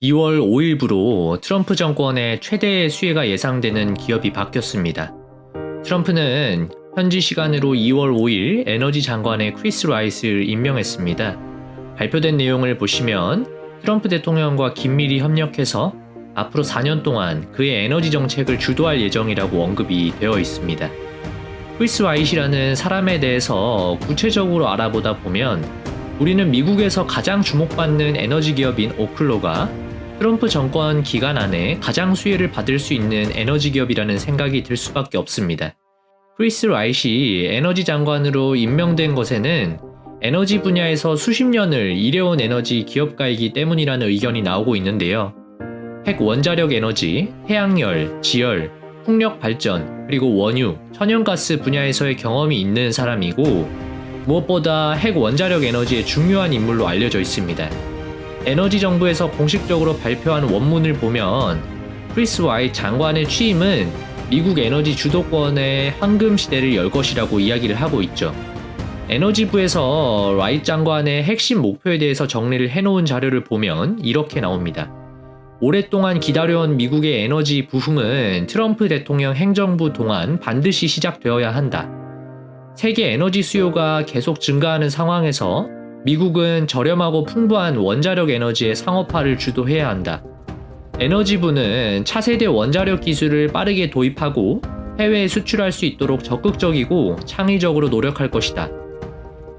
2월 5일부로 트럼프 정권의 최대 수혜가 예상되는 기업이 바뀌었습니다. 트럼프는 현지 시간으로 2월 5일 에너지 장관에 크리스 라이스를 임명했습니다. 발표된 내용을 보시면 트럼프 대통령과 긴밀히 협력해서 앞으로 4년 동안 그의 에너지 정책을 주도할 예정이라고 언급이 되어 있습니다. 크리스 라이시라는 사람에 대해서 구체적으로 알아보다 보면 우리는 미국에서 가장 주목받는 에너지 기업인 오클로가 트럼프 정권 기간 안에 가장 수혜를 받을 수 있는 에너지 기업이라는 생각이 들 수밖에 없습니다. 크리스 라이시 에너지 장관으로 임명된 것에는 에너지 분야에서 수십 년을 일해온 에너지 기업가이기 때문이라는 의견이 나오고 있는데요. 핵 원자력 에너지, 태양열, 지열, 풍력 발전, 그리고 원유, 천연가스 분야에서의 경험이 있는 사람이고 무엇보다 핵 원자력 에너지의 중요한 인물로 알려져 있습니다. 에너지 정부에서 공식적으로 발표한 원문을 보면 크리스 라이트 장관의 취임은 미국 에너지 주도권의 황금 시대를 열 것이라고 이야기를 하고 있죠. 에너지부에서 라이트 장관의 핵심 목표에 대해서 정리를 해놓은 자료를 보면 이렇게 나옵니다. 오랫동안 기다려온 미국의 에너지 부흥은 트럼프 대통령 행정부 동안 반드시 시작되어야 한다. 세계 에너지 수요가 계속 증가하는 상황에서 미국은 저렴하고 풍부한 원자력 에너지의 상업화를 주도해야 한다. 에너지부는 차세대 원자력 기술을 빠르게 도입하고 해외에 수출할 수 있도록 적극적이고 창의적으로 노력할 것이다.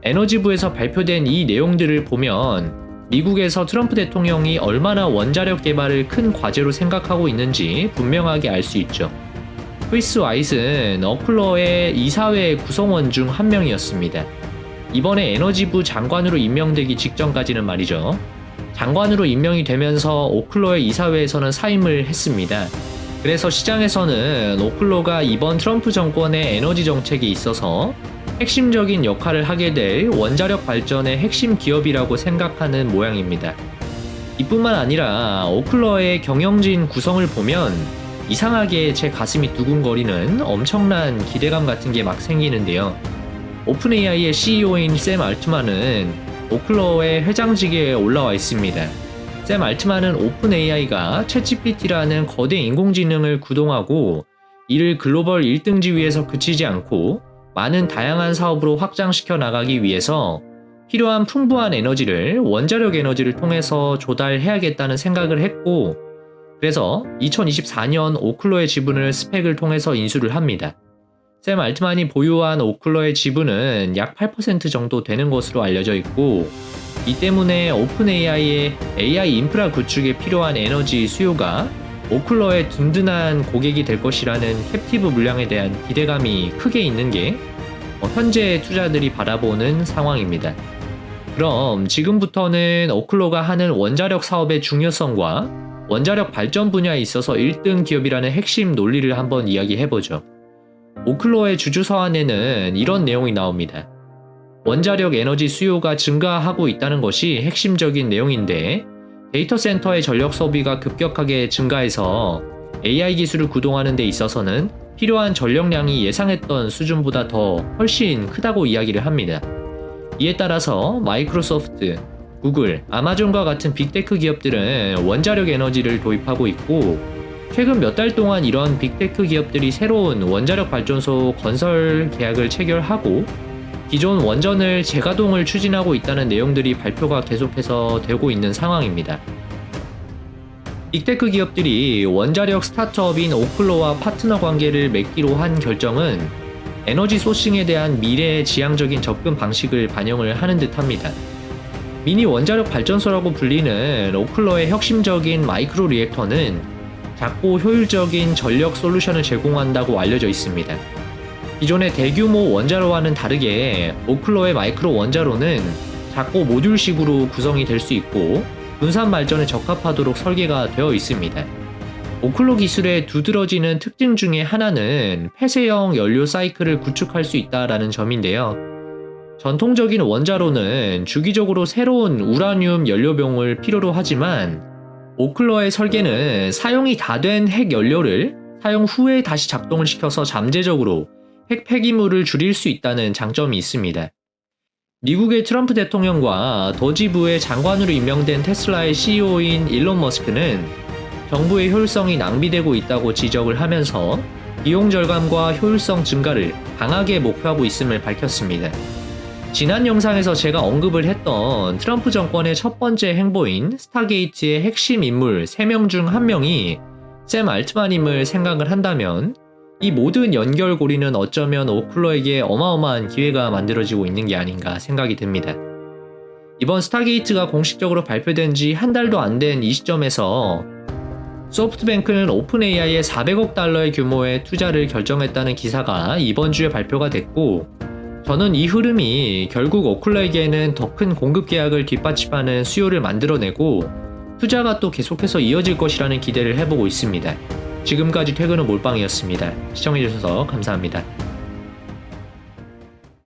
에너지부에서 발표된 이 내용들을 보면 미국에서 트럼프 대통령이 얼마나 원자력 개발을 큰 과제로 생각하고 있는지 분명하게 알 수 있죠. 크리스 라이트는 오클로의 이사회 구성원 중 한 명이었습니다. 이번에 에너지부 장관으로 임명되기 직전까지는 말이죠. 장관으로 임명이 되면서 오클로의 이사회에서는 사임을 했습니다. 그래서 시장에서는 오클로가 이번 트럼프 정권의 에너지 정책에 있어서 핵심적인 역할을 하게 될 원자력 발전의 핵심 기업이라고 생각하는 모양입니다. 이뿐만 아니라 오클로의 경영진 구성을 보면 이상하게 제 가슴이 두근거리는 엄청난 기대감 같은 게 막 생기는데요. 오픈AI의 CEO인 샘 알트만은 오클로의 회장직에 올라와 있습니다. 샘 알트만은 오픈AI가 챗GPT라는 거대 인공지능을 구동하고 이를 글로벌 1등 지위에서 그치지 않고 많은 다양한 사업으로 확장시켜 나가기 위해서 필요한 풍부한 에너지를 원자력 에너지를 통해서 조달해야겠다는 생각을 했고 그래서 2024년 오클로의 지분을 스펙을 통해서 인수를 합니다. 샘 알트만이 보유한 오클로의 지분은 약 8% 정도 되는 것으로 알려져 있고 이 때문에 오픈AI의 AI 인프라 구축에 필요한 에너지 수요가 오클로의 든든한 고객이 될 것이라는 캡티브 물량에 대한 기대감이 크게 있는 게 현재 투자들이 바라보는 상황입니다. 그럼 지금부터는 오클로가 하는 원자력 사업의 중요성과 원자력 발전 분야에 있어서 1등 기업이라는 핵심 논리를 한번 이야기해보죠. 오클로의 주주 서한에는 이런 내용이 나옵니다. 원자력 에너지 수요가 증가하고 있다는 것이 핵심적인 내용인데 데이터 센터의 전력 소비가 급격하게 증가해서 AI 기술을 구동하는 데 있어서는 필요한 전력량이 예상했던 수준보다 더 훨씬 크다고 이야기를 합니다. 이에 따라서 마이크로소프트, 구글, 아마존과 같은 빅테크 기업들은 원자력 에너지를 도입하고 있고 최근 몇 달 동안 이런 빅테크 기업들이 새로운 원자력 발전소 건설 계약을 체결하고 기존 원전을 재가동을 추진하고 있다는 내용들이 발표가 계속해서 되고 있는 상황입니다. 빅테크 기업들이 원자력 스타트업인 오클로와 파트너 관계를 맺기로 한 결정은 에너지 소싱에 대한 미래의 지향적인 접근 방식을 반영을 하는 듯합니다. 미니 원자력 발전소라고 불리는 오클로의 혁신적인 마이크로 리액터는 작고 효율적인 전력 솔루션을 제공한다고 알려져 있습니다. 기존의 대규모 원자로와는 다르게 오클로의 마이크로 원자로는 작고 모듈식으로 구성이 될 수 있고 분산 발전에 적합하도록 설계가 되어 있습니다. 오클로 기술의 두드러지는 특징 중에 하나는 폐쇄형 연료 사이클을 구축할 수 있다는 점인데요. 전통적인 원자로는 주기적으로 새로운 우라늄 연료병을 필요로 하지만 오클로의 설계는 사용이 다 된 핵 연료를 사용 후에 다시 작동을 시켜서 잠재적으로 핵 폐기물을 줄일 수 있다는 장점이 있습니다. 미국의 트럼프 대통령과 더지부의 장관으로 임명된 테슬라의 CEO인 일론 머스크는 정부의 효율성이 낭비되고 있다고 지적을 하면서 비용 절감과 효율성 증가를 강하게 목표하고 있음을 밝혔습니다. 지난 영상에서 제가 언급을 했던 트럼프 정권의 첫 번째 행보인 스타게이트의 핵심 인물 3명 중 1명이 샘 알트만임을 생각을 한다면 이 모든 연결고리는 어쩌면 오클러에게 어마어마한 기회가 만들어지고 있는 게 아닌가 생각이 듭니다. 이번 스타게이트가 공식적으로 발표된 지 한 달도 안 된 이 시점에서 소프트뱅크는 오픈 AI에 400억 달러의 규모의 투자를 결정했다는 기사가 이번 주에 발표가 됐고, 저는 이 흐름이 결국 오클러에게는 더 큰 공급 계약을 뒷받침하는 수요를 만들어내고 투자가 또 계속해서 이어질 것이라는 기대를 해보고 있습니다. 지금까지 퇴근은 몰빵이었습니다. 시청해주셔서 감사합니다.